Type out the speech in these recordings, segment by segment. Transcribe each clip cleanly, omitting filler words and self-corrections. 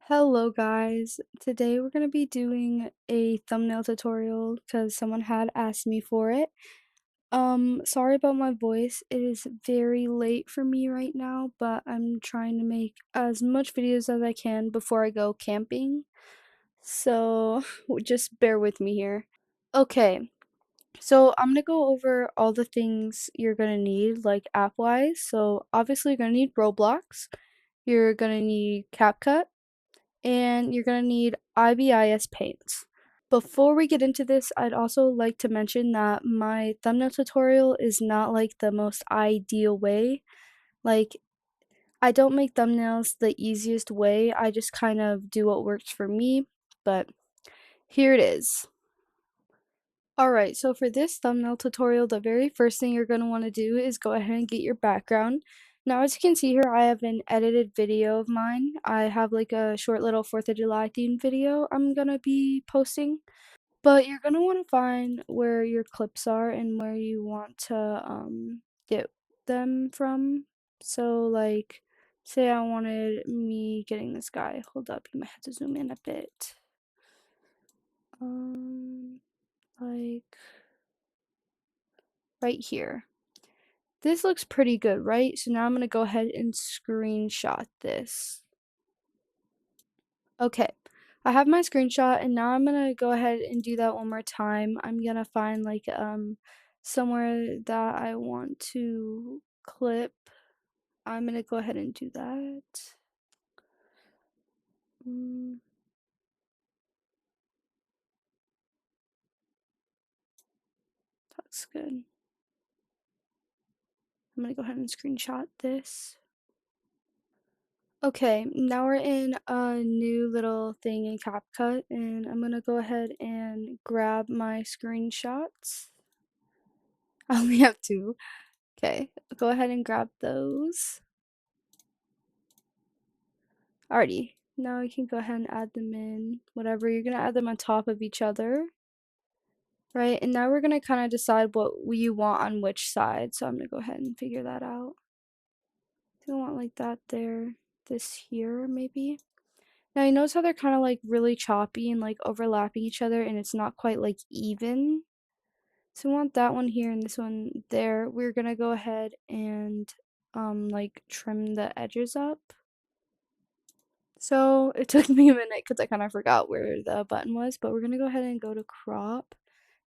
Hello guys, today we're going to be doing a thumbnail tutorial because someone had asked me for it. Sorry about my voice, it is very late for me right now, but I'm trying to make as much videos as I can before I go camping, so just bear with me here. Okay, so I'm going to go over all the things you're going to need, like app-wise. So obviously you're going to need Roblox, you're going to need CapCut, and you're going to need IBIS paints. Before we get into this, I'd also like to mention that my thumbnail tutorial is not like the most ideal way. Like, I don't make thumbnails the easiest way, I just kind of do what works for me, but here it is. Alright, so for this thumbnail tutorial, the very first thing you're going to want to do is go ahead and get your background. Now, as you can see here, I have an edited video of mine. I have like a short little 4th of July themed video I'm going to be posting. But you're going to want to find where your clips are and where you want to get them from. So like, say I wanted me getting this guy. Hold up, you might have to zoom in a bit. Like right here. This looks pretty good, right? So now I'm going to go ahead and screenshot this. Okay, I have my screenshot and now I'm going to go ahead and do that one more time. I'm going to find like somewhere that I want to clip. I'm going to go ahead and do that. That's good. I'm going to go ahead and screenshot this. Okay, now we're in a new little thing in CapCut, and I'm gonna go ahead and grab my screenshots. I only have two. Okay, go ahead and grab those. Alrighty, now we can go ahead and add them in. Whatever, you're gonna add them on top of each other. Right, and now we're gonna kind of decide what you want on which side, so I'm gonna go ahead and figure that out. Do I want like that there, this here, maybe? Now you notice how they're kind of like really choppy and like overlapping each other and it's not quite like even. So we want that one here and this one there. We're gonna go ahead and like trim the edges up. So it took me a minute because I kind of forgot where the button was, but we're gonna go ahead and go to crop.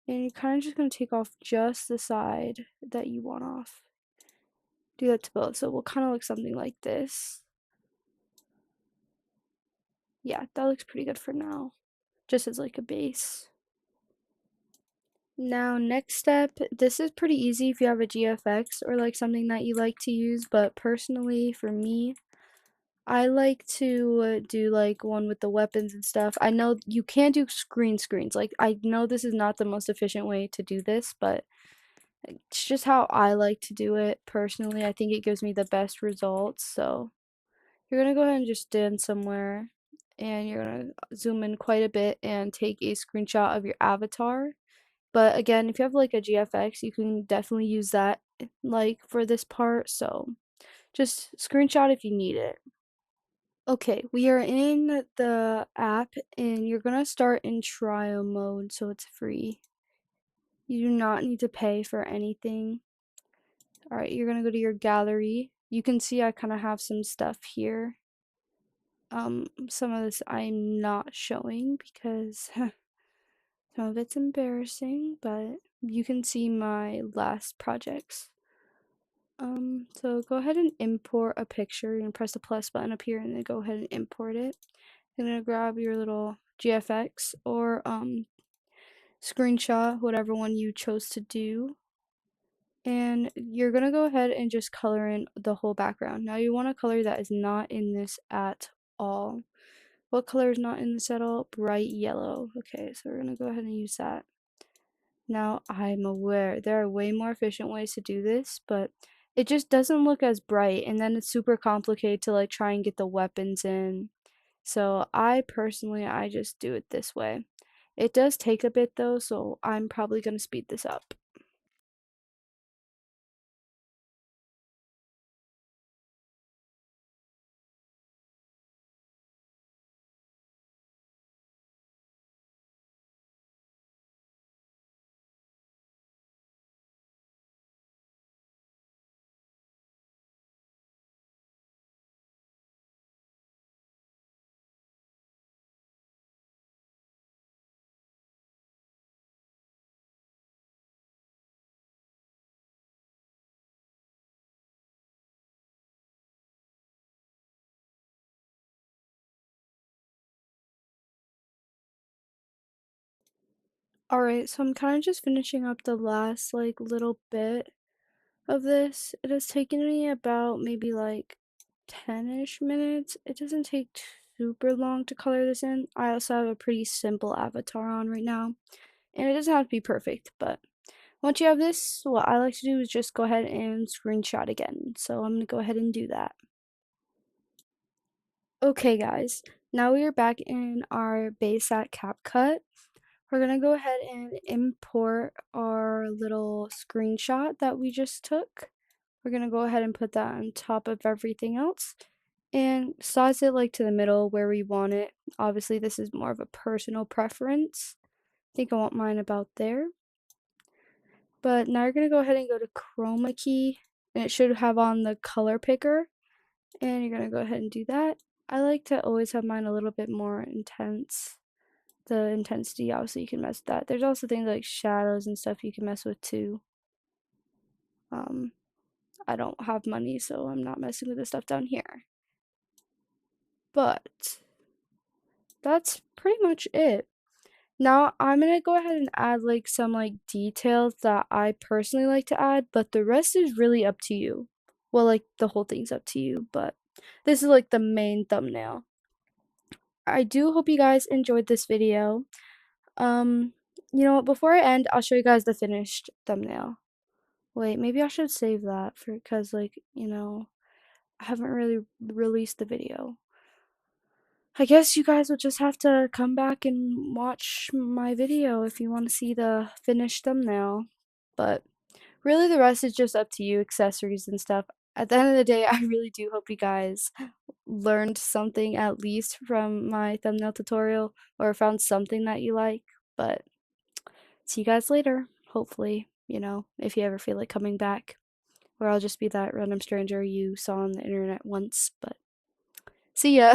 And you're kind of just gonna take off just the side that you want off. Do that to both. So it will kind of look something like this. Yeah, that looks pretty good for now. Just as like a base. Now, next step, this is pretty easy if you have a GFX or like something that you like to use, but personally for me, I like to do like one with the weapons and stuff. I know you can do screens. Like, I know this is not the most efficient way to do this, but it's just how I like to do it personally. I think it gives me the best results. So, you're gonna go ahead and just stand somewhere and you're gonna zoom in quite a bit and take a screenshot of your avatar. But again, if you have like a GFX, you can definitely use that like for this part. So just screenshot if you need it. Okay, we are in the app and you're gonna start in trial mode, so it's free. You do not need to pay for anything. Alright, you're gonna go to your gallery. You can see I kind of have some stuff here. Some of this I'm not showing because some of it's embarrassing, but you can see my last projects. So go ahead and import a picture. You're gonna press the plus button up here and then go ahead and import it. You're gonna grab your little GFX or screenshot, whatever one you chose to do. And you're gonna go ahead and just color in the whole background. Now you want a color that is not in this at all. What color is not in this at all? Bright yellow. Okay, so we're gonna go ahead and use that. Now, I'm aware there are way more efficient ways to do this, but it just doesn't look as bright, and then it's super complicated to like try and get the weapons in. So I personally, I just do it this way. It does take a bit though, so I'm probably gonna speed this up. Alright, so I'm kind of just finishing up the last like little bit of this. It has taken me about maybe like 10-ish minutes. It doesn't take super long to color this in. I also have a pretty simple avatar on right now, and it doesn't have to be perfect, but once you have this, what I like to do is just go ahead and screenshot again. So I'm gonna go ahead and do that. Okay, guys, now we are back in our base at CapCut. We're gonna go ahead and import our little screenshot that we just took. We're gonna go ahead and put that on top of everything else and size it like to the middle where we want it. Obviously, this is more of a personal preference. I think I want mine about there. But now you're gonna go ahead and go to chroma key, and it should have on the color picker, and you're gonna go ahead and do that. I like to always have mine a little bit more intense. The intensity, obviously you can mess with that. There's also things like shadows and stuff you can mess with too. Um, I don't have money, so I'm not messing with the stuff down here. But that's pretty much it. Now I'm gonna go ahead and add like some like details that I personally like to add, but the rest is really up to you. Well, like the whole thing's up to you, but this is like the main thumbnail. I do hope you guys enjoyed this video. Um, you know what, before I end, I'll show you guys the finished thumbnail. Wait, maybe I should save that for because like, I haven't really released the video. I guess you guys will just have to come back and watch my video if you want to see the finished thumbnail. But really the rest is just up to you, accessories and stuff. At the end of the day, I really do hope you guys learned something at least from my thumbnail tutorial or found something that you like. But see you guys later, hopefully, if you ever feel like coming back. Or I'll just be that random stranger you saw on the internet once, but see ya!